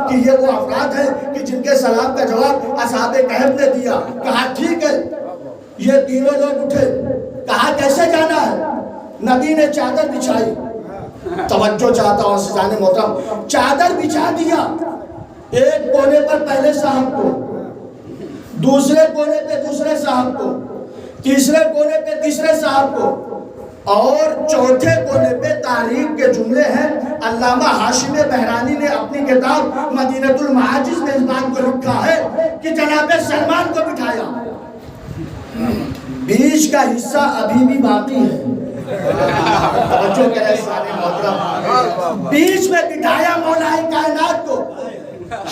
کہ یہ وہ افراد ہیں کہ جن کے سلام کا جواب اصحاب کہف نے دیا. کہا ٹھیک ہے. یہ تینوں لوگ اٹھے. کہا کیسے جانا ہے؟ نبی نے چادر بچھائی. توجہ چاہتا ہوں عزیزان محترم. چادر بچھا دیا. ایک کونے پر پہلے صاحب کو, دوسرے کونے پہ دوسرے صاحب کو, تیسرے کونے پہ تیسرے صاحب کو, اور چوتھے کونے پہ تاریخ کے جملے ہیں. علامہ ہاشم بہرانی نے اپنی کتاب مدینۃ المعاجز میں اس بات کو لکھا ہے کہ جناب سلمان کو بٹھایا. بیچ کا حصہ ابھی بھی باقی ہے. توجہ کریں سارے محترم. بیچ میں بٹھایا مولا کائنات کو.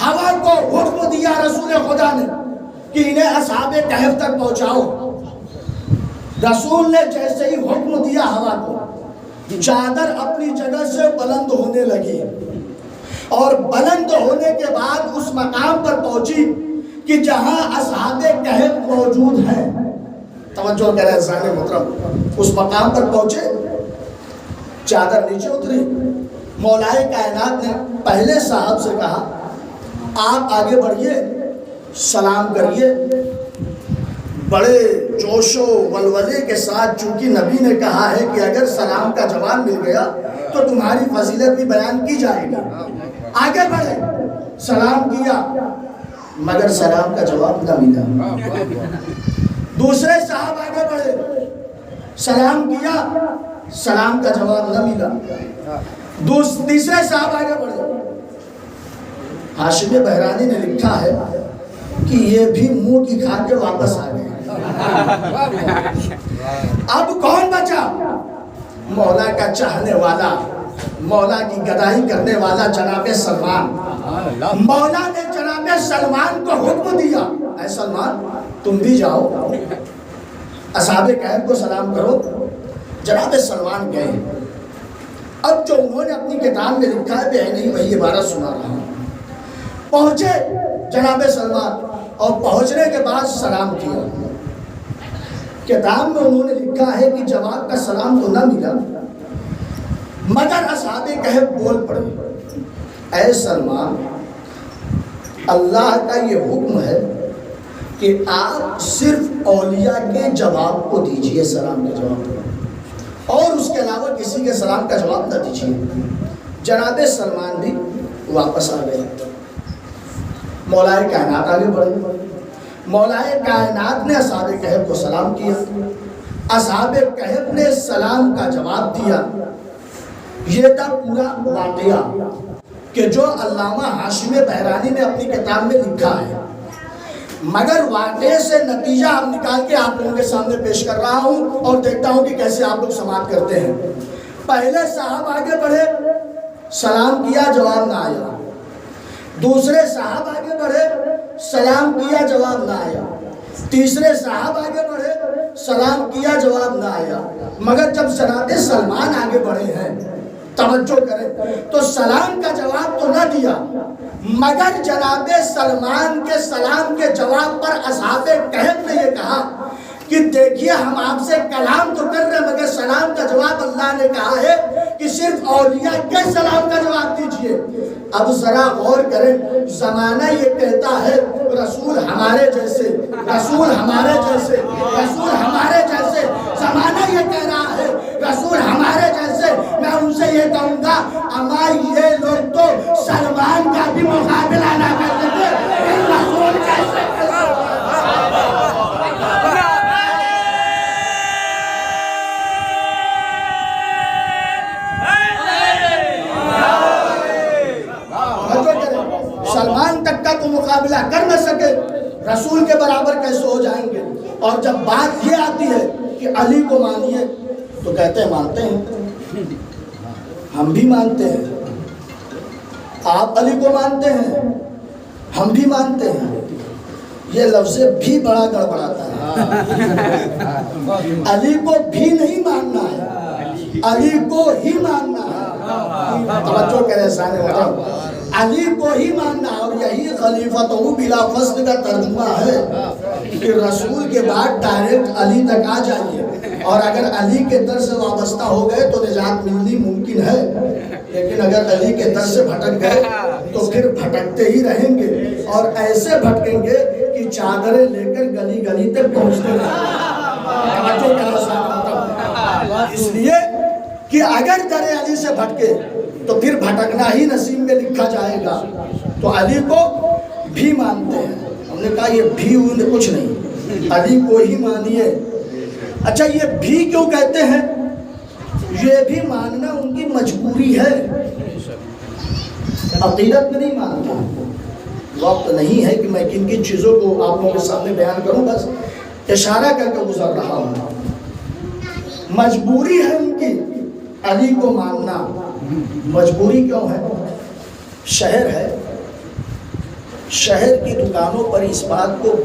ہوا کو حکم دیا رسول خدا نے کہ انہیں اصحاب کہف تک پہنچاؤ. رسول نے جیسے ہی حکم دیا ہوا کو, چادر اپنی جگہ سے بلند ہونے لگی, اور بلند ہونے کے بعد اس مقام پر پہنچی کہ جہاں اصحاب کہف موجود ہیں. توجہ کریں عزیزان محترم. اس مقام پر پہنچے, چادر نیچے اتری. مولا کائنات نے پہلے صاحب سے کہا آپ آگے بڑھیے, سلام کریے. بڑے جوش و ولولے کے ساتھ چونکہ نبی نے کہا ہے کہ اگر سلام کا جواب مل گیا تو تمہاری فضیلت بھی بیان کی جائے گی. آگے بڑھے, سلام کیا, مگر سلام کا جواب نہ ملا. دوسرے صاحب آگے بڑھے, سلام کیا, سلام کا جواب نہ ملا. تیسرے صاحب آگے بڑھے. ہاشم بہرانی نے لکھا ہے کہ یہ بھی منہ کی کھا کے واپس آ گئے. اب کون بچا؟ مولا کا چاہنے والا, مولا کی گدائی کرنے والا جناب سلمان. مولا نے جناب سلمان کو حکم دیا, اے سلمان تم بھی جاؤ, اصحاب کہف کو سلام کرو. جناب سلمان گئے. اب جو انہوں نے اپنی کتاب میں لکھا ہے میں نہیں وہی عبارت سنا رہا ہوں. پہنچے جناب سلمان, اور پہنچنے کے بعد سلام کیا. کتاب میں انہوں نے لکھا ہے کہ جواب کا سلام تو نہ ملا, مگر اصحاب کہف بول پڑے, اے سلمان اللہ کا یہ حکم ہے کہ آپ صرف اولیاء کے جواب کو دیجئے, سلام کے جواب کو, اور اس کے علاوہ کسی کے سلام کا جواب نہ دیجئے. جناب سلمان بھی واپس آ گئے. مولا کائنات آگے بڑھے. مولا کائنات نے اصحاب کہف کو سلام کیا. اصحاب کہف نے سلام کا جواب دیا. یہ تھا پورا واقعہ کہ جو علامہ ہاشم بہرانی نے اپنی کتاب میں لکھا ہے. مگر واقعے سے نتیجہ اب نکال کے آپ لوگوں کے سامنے پیش کر رہا ہوں, اور دیکھتا ہوں کہ کیسے آپ لوگ سماعت کرتے ہیں. پہلے صاحب آگے بڑھے, سلام کیا, جواب نہ آیا. دوسرے صاحب آگے بڑھے, سلام کیا, جواب نہ آیا. تیسرے صاحب آگے بڑھے, سلام کیا, جواب نہ آیا. مگر جب جناب سلمان آگے بڑھے ہیں, توجہ کریں, تو سلام کا جواب تو نہ دیا, مگر جناب سلمان کے سلام کے جواب پر اصحاب کہف نے یہ کہا کہ دیکھیے ہم آپ سے کلام تو کر رہے ہیں, مگر سلام کا جواب اللہ نے کہا ہے کہ صرف اولیاء کے سلام کا جواب دیجئے. اب ذرا غور کریں, زمانہ یہ کہتا ہے رسول ہمارے جیسے, رسول ہمارے جیسے, رسول ہمارے جیسے. زمانہ یہ کہہ رہا ہے رسول ہمارے جیسے. میں ان سے یہ کہوں گا اما یہ لوگ تو سلمان کا بھی مقابلہ نہ کرتے تھے, رسول کیسے. سلمان تک کا تو مقابلہ کر نہ سکے, رسول کے برابر کیسے ہو جائیں گے. اور جب بات یہ آتی ہے کہ علی کو مانیے تو کہتے ہیں مانتے ہیں, ہم بھی مانتے ہیں. آپ علی کو مانتے ہیں, ہم بھی مانتے ہیں. یہ لفظ بھی بڑا گڑبڑاتا ہے. علی کو بھی نہیں ماننا ہے, علی کو ہی ماننا ہے. توجہ کریں سارے محترم, علی کو ہی ماننا. اور یہی خلیفۃ بلا فصل کا ترجمہ ہے کہ رسول کے بعد ڈائریکٹ علی تک آ جائیے, اور اگر علی کے در سے وابستہ ہو گئے تو نجات ملنی ممکن ہے, لیکن اگر علی کے در سے بھٹک گئے تو پھر بھٹکتے ہی رہیں گے، اور ایسے بھٹکیں گے کہ چادریں لے کر گلی گلی تک پہنچتے رہیں گے۔ اس لیے کہ اگر در علی سے بھٹکے تو پھر بھٹکنا ہی نصیب میں لکھا جائے گا۔ تو علی کو بھی مانتے ہیں، ہم نے کہا یہ بھی کچھ نہیں، علی کو ہی مانیے۔ اچھا یہ بھی کیوں کہتے ہیں؟ یہ بھی ماننا ان کی مجبوری ہے، عقیدت میں نہیں مانتے۔ وقت نہیں ہے کہ میں کن کن چیزوں کو آپ لوگوں کے سامنے بیان کروں، بس اشارہ کر کے گزر رہا ہوں۔ مجبوری ہے ان کی علی کو ماننا۔ مجبوری کیوں ہے؟ شہر ہے، شہر کی دکانوں پر اس بات کو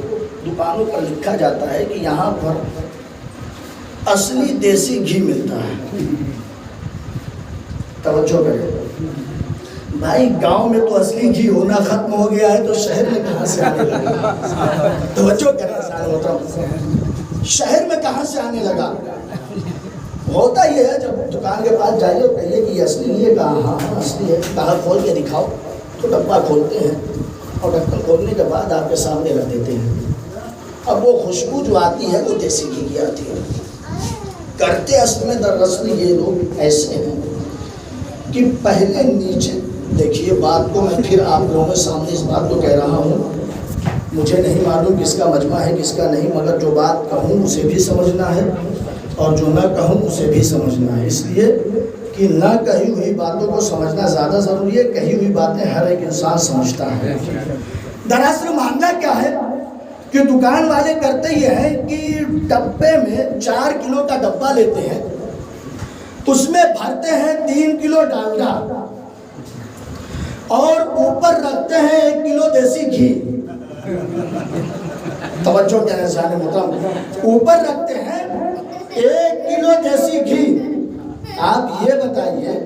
دکانوں پر لکھا جاتا ہے کہ یہاں پر اصلی دیسی گھی ملتا ہے۔ توجہ کریں بھائی، گاؤں میں تو اصلی گھی ہونا ختم ہو گیا ہے، تو شہر میں کہاں سے آنے لگا؟ توجہ کریں، شہر میں کہاں سے آنے لگا؟ ہوتا یہ ہے جب دکان کے پاس جائیے اور کہیے کہ یہ اصلی ہے، کہاں ہاں اصلی ہے، کہاں کھول کے دکھاؤ، تو ڈبہ کھولتے ہیں اور ڈھکن کھولنے کے بعد آپ کے سامنے رکھ دیتے ہیں۔ اب وہ خوشبو جو آتی ہے وہ دیسی گھی کی آتی ہے۔ کرتے اصل میں دراصل یہ لوگ ایسے ہیں کہ پہلے نیچے دیکھیے، بات کو میں پھر آپ لوگوں کے سامنے اس بات کو کہہ رہا ہوں، مجھے نہیں معلوم کس کا مجمع ہے کس کا نہیں، مگر جو بات کہوں اسے بھی سمجھنا ہے اور جو نہ کہوں اسے بھی سمجھنا ہے، اس لیے کہ نہ کہی ہوئی باتوں کو سمجھنا زیادہ ضروری ہے، کہی ہوئی باتیں ہر ایک انسان سمجھتا ہے۔ دراصل معاملہ کیا ہے کہ دکان والے کرتے یہ ہیں کہ ڈبے میں 4 کلو کا ڈبہ لیتے ہیں، اس میں بھرتے ہیں 3 کلو ڈالڈا اور اوپر رکھتے ہیں 1 کلو دیسی گھی۔ توجہ کہنے سانے محترم، اوپر رکھتے ہیں 1 کلو دیسی گھی۔ آپ یہ بتائیے